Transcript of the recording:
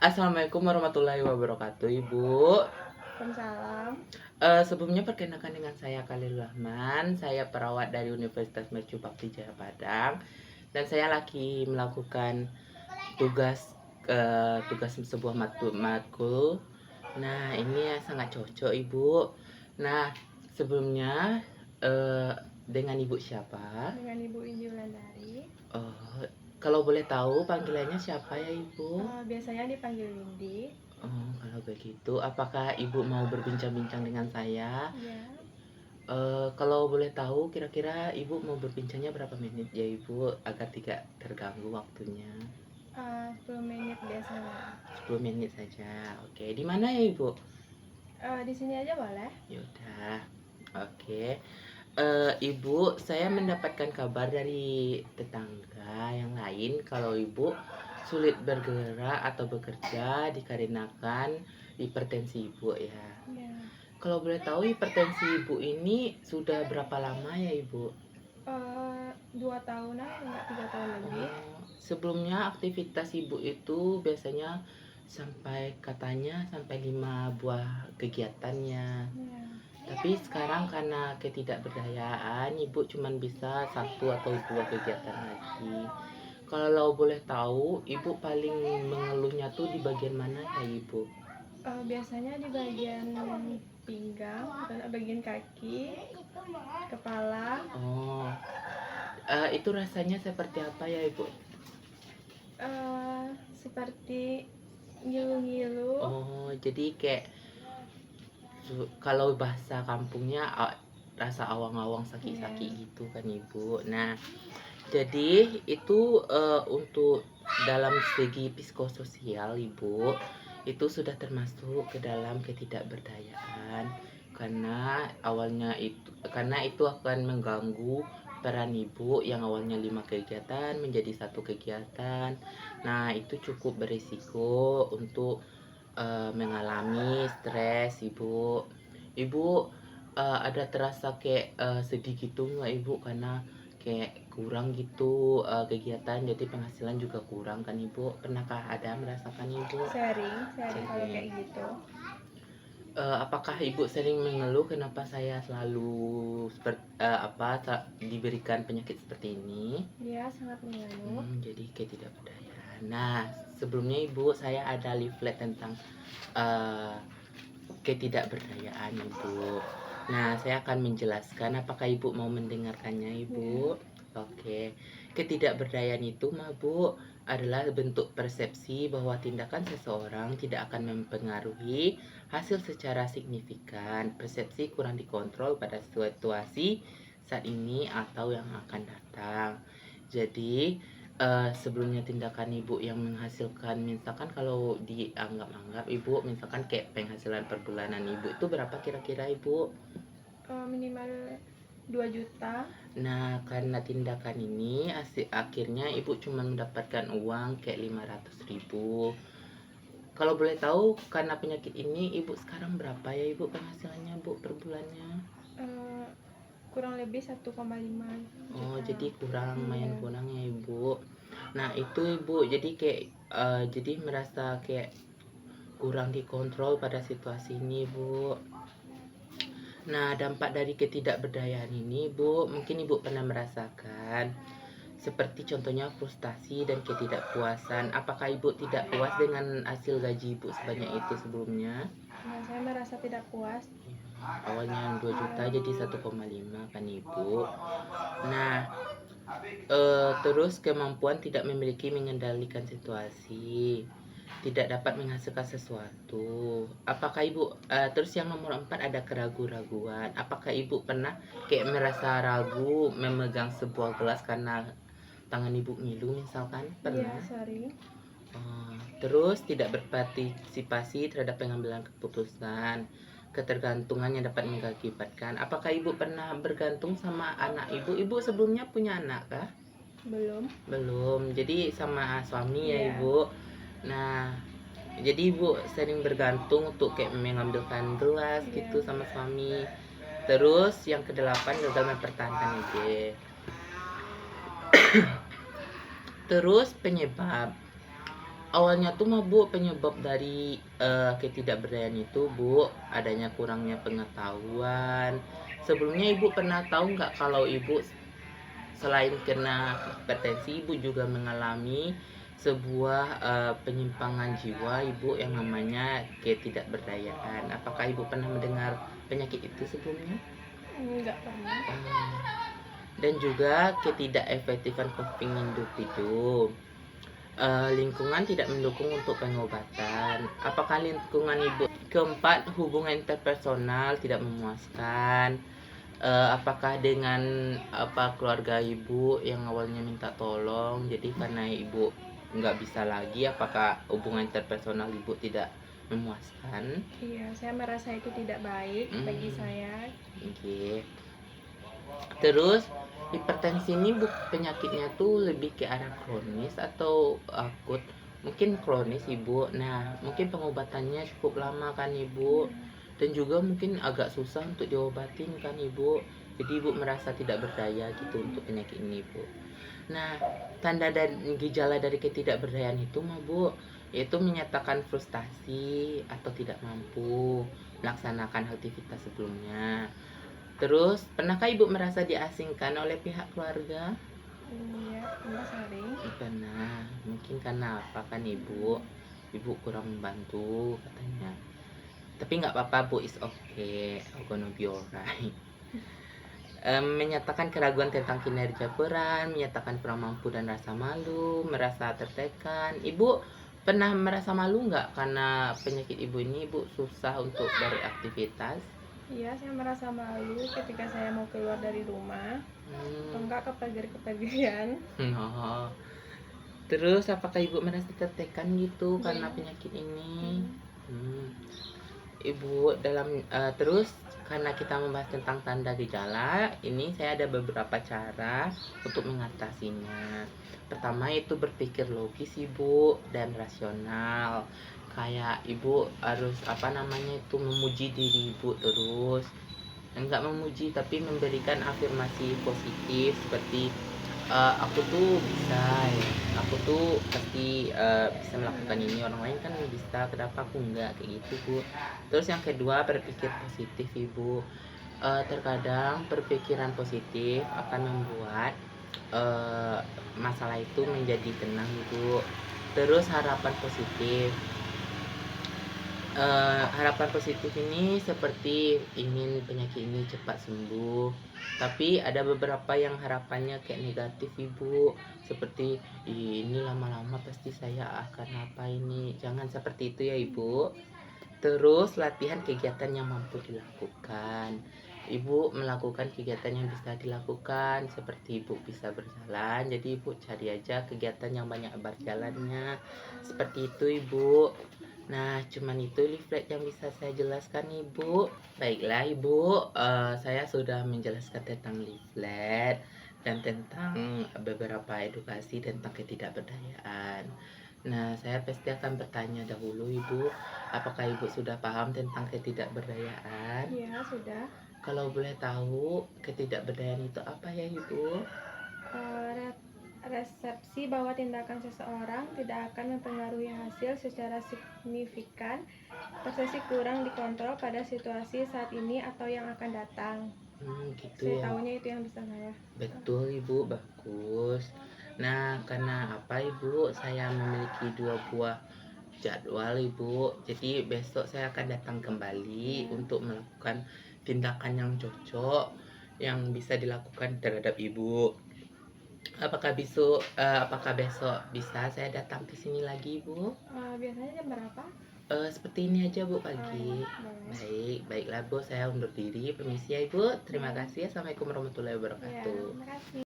Assalamualaikum warahmatullahi wabarakatuh, Ibu. Waalaikumsalam. Sebelumnya perkenalkan dengan saya Khalil Rahman. Saya perawat dari Universitas Mercu Bakti Jaya Padang, dan saya lagi melakukan tugas sebuah matkul. Nah, ini sangat cocok, Ibu. Nah, sebelumnya dengan Ibu siapa? Dengan Ibu Inji Wulandari. Oh, kalau boleh tahu panggilannya siapa ya, Ibu? Biasanya dipanggil Windy. Oh, kalau begitu, apakah Ibu mau berbincang-bincang dengan saya? Ya, Kalau boleh tahu, kira-kira Ibu mau berbincangnya berapa menit ya, Ibu, agar tidak terganggu waktunya? 10 menit biasanya. 10 menit saja. Oke, di mana ya, Ibu? Di sini aja boleh. Yaudah, oke. Ibu, saya mendapatkan kabar dari tetangga yang lain kalau Ibu sulit bergerak atau bekerja dikarenakan hipertensi Ibu ya. Ya. Kalau boleh tahu hipertensi Ibu ini sudah berapa lama ya, Ibu? 2 tahunan, enggak 3 tahun lebih. Sebelumnya aktivitas Ibu itu biasanya katanya sampai 5 buah kegiatannya. Ya. Tapi sekarang karena ketidakberdayaan, Ibu cuma bisa 1 atau 2 kegiatan lagi. Kalau boleh tahu, Ibu paling mengeluhnya tuh di bagian mana ya, Ibu? Biasanya di bagian pinggang, bagian kaki, kepala. Oh, itu rasanya seperti apa ya, Ibu? Seperti ngilu-ngilu. Oh, jadi kayak kalau bahasa kampungnya rasa awang-awang sakit-sakit gitu kan, Ibu. Nah, jadi itu untuk dalam segi psikososial, Ibu, itu sudah termasuk ke dalam ketidakberdayaan, karena itu akan mengganggu peran Ibu yang awalnya 5 kegiatan menjadi 1 kegiatan. Nah, itu cukup berisiko untuk mengalami stres, Ibu. Ibu ada terasa kayak sedih gitu nggak, Ibu, karena kayak kurang gitu kegiatan, jadi penghasilan juga kurang kan, Ibu? Pernahkah ada merasakan, Ibu? Sering kalau kayak gitu. Apakah Ibu sering mengeluh kenapa saya selalu diberikan penyakit seperti ini? Dia sangat mengeluh. Jadi ketidakberdayaan. Nah, sebelumnya Ibu, saya ada leaflet tentang ketidakberdayaan, Ibu. Nah, saya akan menjelaskan. Apakah Ibu mau mendengarkannya, Ibu? Oke. Ketidakberdayaan itu, Bu, adalah bentuk persepsi bahwa tindakan seseorang tidak akan mempengaruhi hasil secara signifikan. Persepsi kurang dikontrol pada situasi saat ini atau yang akan datang. Jadi, sebelumnya tindakan Ibu yang menghasilkan, misalkan kalau dianggap-anggap Ibu, misalkan kayak penghasilan per bulanan Ibu itu berapa kira-kira, Ibu? Minimal 2 juta. Nah, karena tindakan ini akhirnya Ibu cuma mendapatkan uang kayak 500.000. Kalau boleh tahu, karena penyakit ini Ibu sekarang berapa ya, Ibu, penghasilannya, Bu, per bulannya? Kurang lebih 1,5 juta. Oh, jadi lumayan kurang ya, Ibu. Nah, itu Ibu, jadi kayak jadi merasa kayak kurang dikontrol pada situasi ini, Bu. Nah, dampak dari ketidakberdayaan ini, Bu, mungkin Ibu pernah merasakan seperti contohnya frustasi dan ketidakpuasan. Apakah Ibu tidak puas dengan hasil gaji Ibu sebanyak itu sebelumnya? Nah, saya merasa tidak puas. Awalnya 2 juta jadi 1,5 kan, Ibu. Nah, terus kemampuan tidak memiliki mengendalikan situasi, tidak dapat menghasilkan sesuatu. Apakah Ibu terus yang nomor 4 ada keraguan-raguan. Apakah Ibu pernah kayak merasa ragu memegang sebuah gelas karena tangan Ibu ngilu misalkan? Pernah? Iya, sering. Terus tidak berpartisipasi terhadap pengambilan keputusan, ketergantungan yang dapat mengakibatkan. Apakah Ibu pernah bergantung sama anak Ibu? Ibu sebelumnya punya anak kah? Belum. Jadi sama suami ya, Ibu. Nah, jadi Ibu sering bergantung untuk kayak mengambilkan gelas gitu sama suami. Terus yang ke-8 gagal mempertahankan ide. Terus penyebab awalnya tuh mah Bu, penyebab dari ketidakberdayaan itu Bu, adanya kurangnya pengetahuan. Sebelumnya Ibu pernah tahu nggak kalau Ibu selain kena hipertensi, Ibu juga mengalami sebuah penyimpangan jiwa Ibu yang namanya ketidakberdayaan. Apakah Ibu pernah mendengar penyakit itu sebelumnya? Nggak pernah. Dan juga ketidakefektifan coping individu. Lingkungan tidak mendukung untuk pengobatan. Apakah lingkungan Ibu? Keempat, hubungan interpersonal tidak memuaskan. Apakah dengan keluarga Ibu yang awalnya minta tolong, jadi karena Ibu nggak bisa lagi, apakah hubungan interpersonal Ibu tidak memuaskan? Iya, saya merasa itu tidak baik bagi saya. Oke. Terus hipertensi ini penyakitnya tuh lebih ke arah kronis atau akut? Mungkin kronis Ibu. Nah, mungkin pengobatannya cukup lama kan Ibu. Dan juga mungkin agak susah untuk diobatin kan Ibu. Jadi Ibu merasa tidak berdaya gitu untuk penyakit ini Bu. Nah, tanda dan gejala dari ketidakberdayaan itu mah Bu, yaitu menyatakan frustasi atau tidak mampu melaksanakan aktivitas sebelumnya. Terus, pernahkah Ibu merasa diasingkan oleh pihak keluarga? Iya, pernah sering. Pernah. Mungkin karena apa kan Ibu? Ibu kurang membantu katanya. Tapi nggak apa-apa Bu, is okay. I'm gonna be alright. Menyatakan keraguan tentang kinerja peran, menyatakan kurang mampu dan rasa malu, merasa tertekan. Ibu pernah merasa malu nggak karena penyakit Ibu ini Ibu susah untuk beraktivitas? Iya, saya merasa malu ketika saya mau keluar dari rumah atau enggak kepergian. Oh. Terus apakah Ibu merasa tertekan gitu karena penyakit ini? Ibu terus karena kita membahas tentang tanda gejala, ini saya ada beberapa cara untuk mengatasinya. Pertama itu berpikir logis Ibu dan rasional. Kayak Ibu harus memuji diri Ibu terus. Enggak memuji tapi memberikan afirmasi positif seperti aku tuh bisa ya, aku tuh pasti bisa melakukan ini, orang lain kan bisa, kenapa aku enggak, kayak gitu Bu. Terus yang kedua, berpikir positif Ibu. Terkadang berpikiran positif akan membuat masalah itu menjadi tenang Ibu. Terus harapan positif ini seperti ingin penyakit ini cepat sembuh, tapi ada beberapa yang harapannya kayak negatif Ibu, seperti ini lama-lama pasti saya akan apa ini, jangan seperti itu ya Ibu. Terus latihan kegiatan yang mampu dilakukan. Ibu melakukan kegiatan yang bisa dilakukan, seperti Ibu bisa berjalan, jadi Ibu cari aja kegiatan yang banyak berjalannya, seperti itu Ibu. Nah, cuman itu leaflet yang bisa saya jelaskan Ibu. Baiklah Ibu, saya sudah menjelaskan tentang leaflet dan tentang beberapa edukasi tentang ketidakberdayaan. Nah, saya pasti akan bertanya dahulu Ibu, apakah Ibu sudah paham tentang ketidakberdayaan? Iya, sudah. Kalau boleh tahu, ketidakberdayaan itu apa ya Ibu? Resepsi bahwa tindakan seseorang tidak akan mempengaruhi hasil secara signifikan, persepsi kurang dikontrol pada situasi saat ini atau yang akan datang. Gitu Saya ya. tahunya itu yang bisa saya. Betul Ibu, bagus. Nah, karena apa Ibu, saya memiliki 2 buah jadwal Ibu. Jadi besok saya akan datang kembali untuk melakukan tindakan yang cocok yang bisa dilakukan terhadap Ibu. Apakah besok bisa saya datang ke sini lagi Ibu? Biasanya jam berapa? Seperti ini aja Bu, pagi. Boleh. Baiklah Bu, saya undur diri. Permisi ya Ibu. Terima kasih. Assalamualaikum warahmatullahi Ya, wabarakatuh. terima kasih.